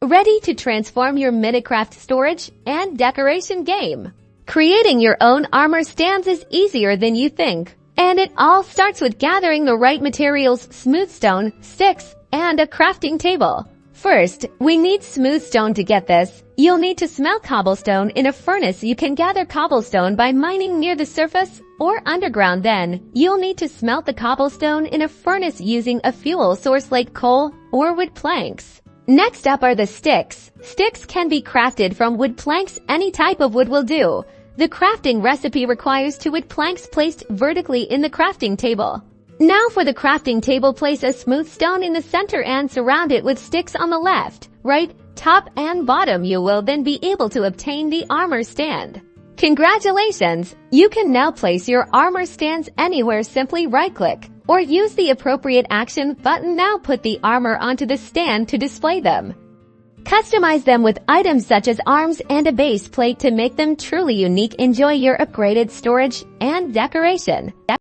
ready to transform your Minecraft storage and decoration game. Creating your own armor stands is easier than you think, and it all starts with gathering the right materials: smooth stone, sticks, and a crafting table. First, we need smooth stone. To get this, you'll need to smelt cobblestone in a furnace. You can gather cobblestone by mining near the surface or underground. Then, you'll need to smelt the cobblestone in a furnace using a fuel source like coal or wood planks. Next up are the sticks. Sticks can be crafted from wood planks. Any type of wood will do. The crafting recipe requires 2 wood planks placed vertically in the crafting table. Now for the crafting table, place a smooth stone in the center and surround it with sticks on the left, right, top, and bottom. You will then be able to obtain the armor stand. Congratulations! You can now place your armor stands anywhere. Simply right-click or use the appropriate action button. Now put the armor onto the stand to display them. Customize them with items such as arms and a base plate to make them truly unique. Enjoy your upgraded storage and decoration.